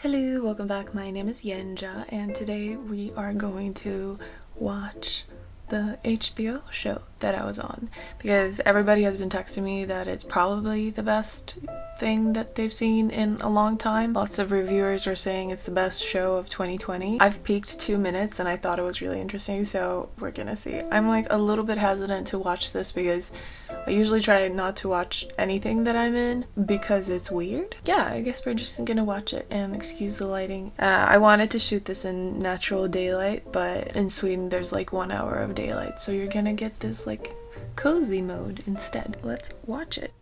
Hello, welcome back. My name is Yenja, and today we are going to watch the HBO show that I was on, because everybody has been texting me that it's probably the best thing that they've seen in a long time. Lots of reviewers are saying it's the best show of 2020. I've peeked 2 minutes and I thought it was really interesting, so we're gonna see. I'm like a little bit hesitant to watch this because I usually try not to watch anything that I'm in because it's weird. Yeah, I guess we're just gonna watch it, and excuse the lighting. I wanted to shoot this in natural daylight, but in Sweden there's like 1 hour of daylight, so you're gonna get this like cozy mode instead. Let's watch it.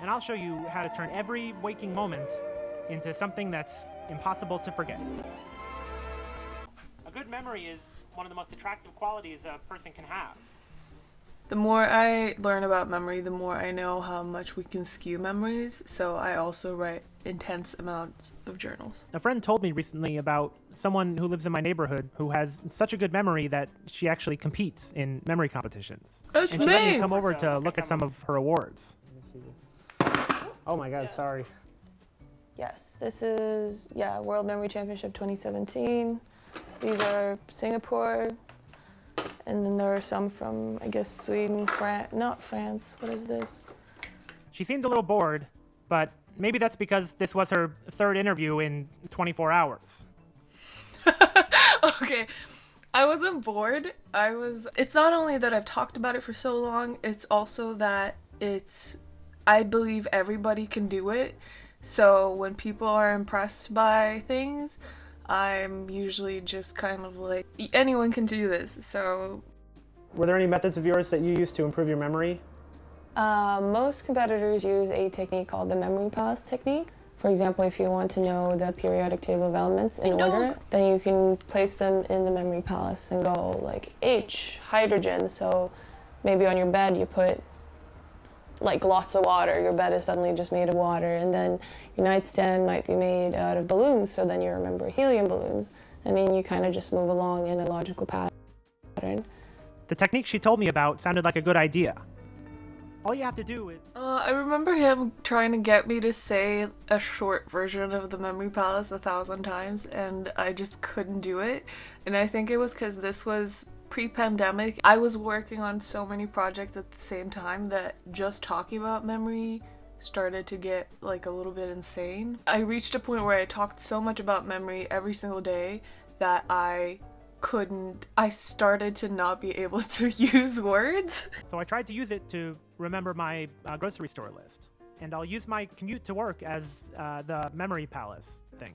And I'll show you how to turn every waking moment into something that's impossible to forget. A good memory is one of the most attractive qualities a person can have. The more I learn about memory, the more I know how much we can skew memories, so I also write intense amounts of journals. A friend told me recently about someone who lives in my neighborhood who has such a good memory that she actually competes in memory competitions. That's and she let me me! come over to look at some of her awards. Oh my god, sorry. Yes, this is, World Memory Championship 2017. These are Singapore, and then there are some from, I guess, Sweden, not France. What is this? She seemed a little bored, but maybe that's because this was her third interview in 24 hours. Okay, I wasn't bored. It's not only that I've talked about it for so long, it's also that I believe everybody can do it. So when people are impressed by things, I'm usually just kind of like, anyone can do this, so. Were there any methods of yours that you used to improve your memory? Most competitors use a technique called the memory palace technique. For example, if you want to know the periodic table of elements in order, then you can place them in the memory palace and go like H, hydrogen. So maybe on your bed you put like lots of water. Your bed is suddenly just made of water, and then your nightstand might be made out of balloons, so then you remember helium balloons. I mean, you kind of just move along in a logical pattern. The technique she told me about sounded like a good idea. All you have to do is... I remember him trying to get me to say a short version of the Memory Palace 1,000 times, and I just couldn't do it. And I think it was because this was pre-pandemic. I was working on so many projects at the same time that just talking about memory started to get like a little bit insane. I reached a point where I talked so much about memory every single day that I started to not be able to use words. So I tried to use it to remember my grocery store list. And I'll use my commute to work as the memory palace thing.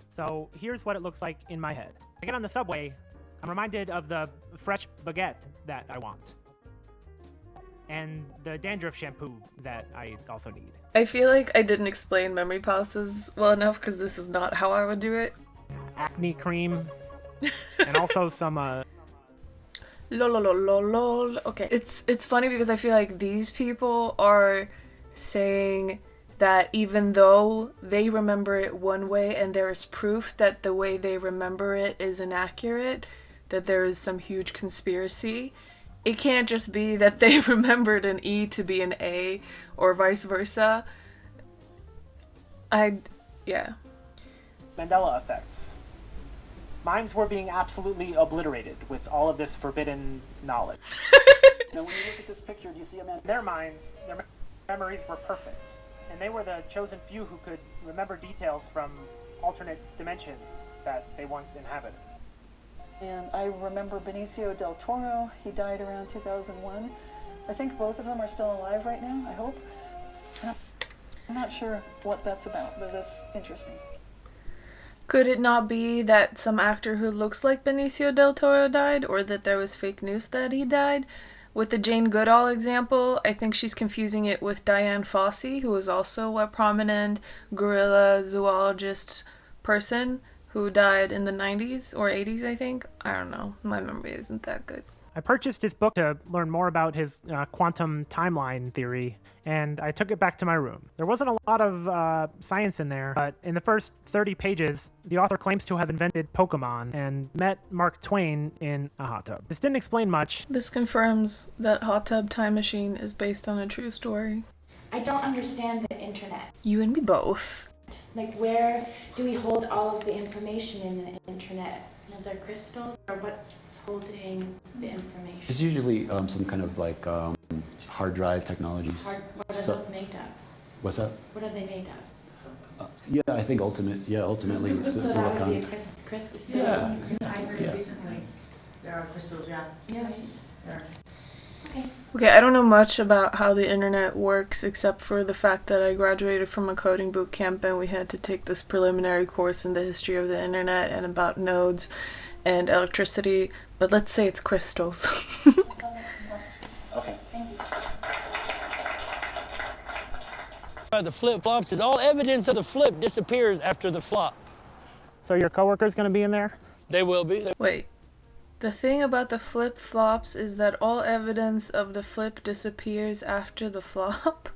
So here's what it looks like in my head. I get on the subway, I'm reminded of the fresh baguette that I want. And the dandruff shampoo that I also need. I feel like I didn't explain memory palaces well enough because this is not how I would do it. Acne cream. And also some lol. Okay, it's funny because I feel like these people are saying that even though they remember it one way and there is proof that the way they remember it is inaccurate, that there is some huge conspiracy. It can't just be that they remembered an E to be an A or vice versa. Yeah. Mandela effects. Minds were being absolutely obliterated with all of this forbidden knowledge. Now, when you look at this picture, do you see a man? Their minds, their memories were perfect. And they were the chosen few who could remember details from alternate dimensions that they once inhabited. And I remember Benicio del Toro. He died around 2001. I think both of them are still alive right now, I hope. I'm not sure what that's about, but that's interesting. Could it not be that some actor who looks like Benicio del Toro died, or that there was fake news that he died? With the Jane Goodall example, I think she's confusing it with Diane Fossey, who was also a prominent gorilla zoologist person who died in the 90s or 80s, I think. I don't know. My memory isn't that good. I purchased his book to learn more about his quantum timeline theory, and I took it back to my room. There wasn't a lot of science in there, but in the first 30 pages, the author claims to have invented Pokemon and met Mark Twain in a hot tub. This didn't explain much. This confirms that Hot Tub Time Machine is based on a true story. I don't understand the internet. You and me both. Like, where do we hold all of the information in the internet? Is there crystals, or what's holding the information? It's usually some kind of like hard drive technologies. What are those made of? What's that? What are they made of? Yeah, I think ultimately So silicon. that would be a crystal. Yeah. Yeah. There are crystals, yeah. Yeah. There. Okay, I don't know much about how the internet works except for the fact that I graduated from a coding boot camp and we had to take this preliminary course in the history of the internet and about nodes and electricity, but let's say it's crystals. Okay. The flip-flops is all evidence of the flip disappears after the flop. So your coworker's going to be in there? They will be. Wait. The thing about the flip-flops is that all evidence of the flip disappears after the flop?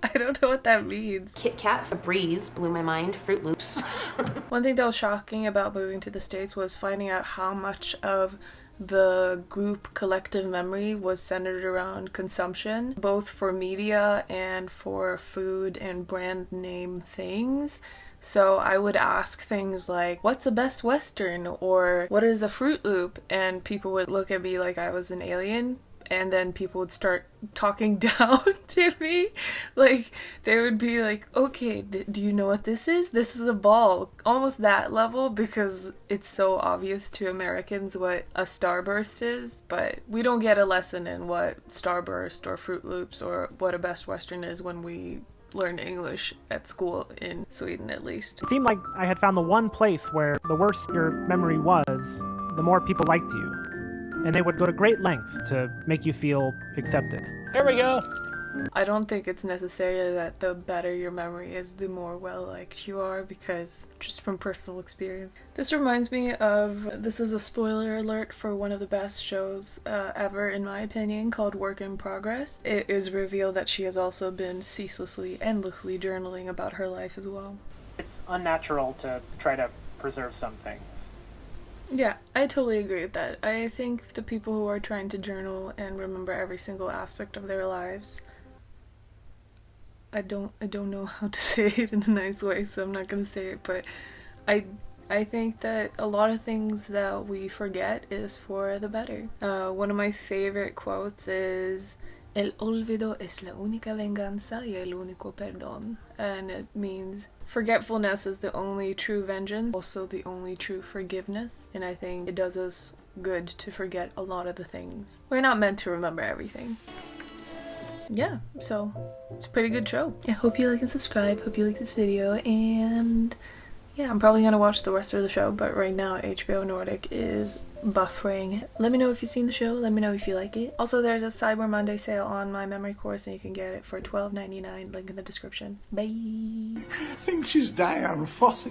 I don't know what that means. Kit Kat, Febreze blew my mind. Fruit Loops. One thing that was shocking about moving to the States was finding out how much of the group collective memory was centered around consumption, both for media and for food and brand name things. So I would ask things like, what's a Best Western? Or what is a Fruit Loop? And people would look at me like I was an alien. And then people would start talking down to me. Like, they would be like, okay, do you know what this is? This is a ball. Almost that level, because it's so obvious to Americans what a Starburst is. But we don't get a lesson in what Starburst or Fruit Loops or what a Best Western is when we learn English at school, in Sweden at least. It seemed like I had found the one place where the worse your memory was, the more people liked you. And they would go to great lengths to make you feel accepted. There we go. I don't think it's necessarily that the better your memory is, the more well-liked you are, because just from personal experience. This reminds me of, this is a spoiler alert for one of the best shows ever, in my opinion, called Work in Progress. It is revealed that she has also been ceaselessly, endlessly journaling about her life as well. It's unnatural to try to preserve some things. Yeah, I totally agree with that. I think the people who are trying to journal and remember every single aspect of their lives, I don't know how to say it in a nice way, so I'm not going to say it, but I think that a lot of things that we forget is for the better. One of my favorite quotes is, El olvido es la única venganza y el único perdón. And it means forgetfulness is the only true vengeance, also the only true forgiveness. And I think it does us good to forget a lot of the things. We're not meant to remember everything. Yeah, so it's a pretty good show. I hope you like and subscribe, hope you like this video, and yeah, I'm probably gonna watch the rest of the show, but right now HBO Nordic is buffering. Let me know if you've seen the show, let me know if you like it. Also, there's a Cyber Monday sale on my memory course and you can get it for $12.99, link in the description. Bye! I think she's Diane Fossey.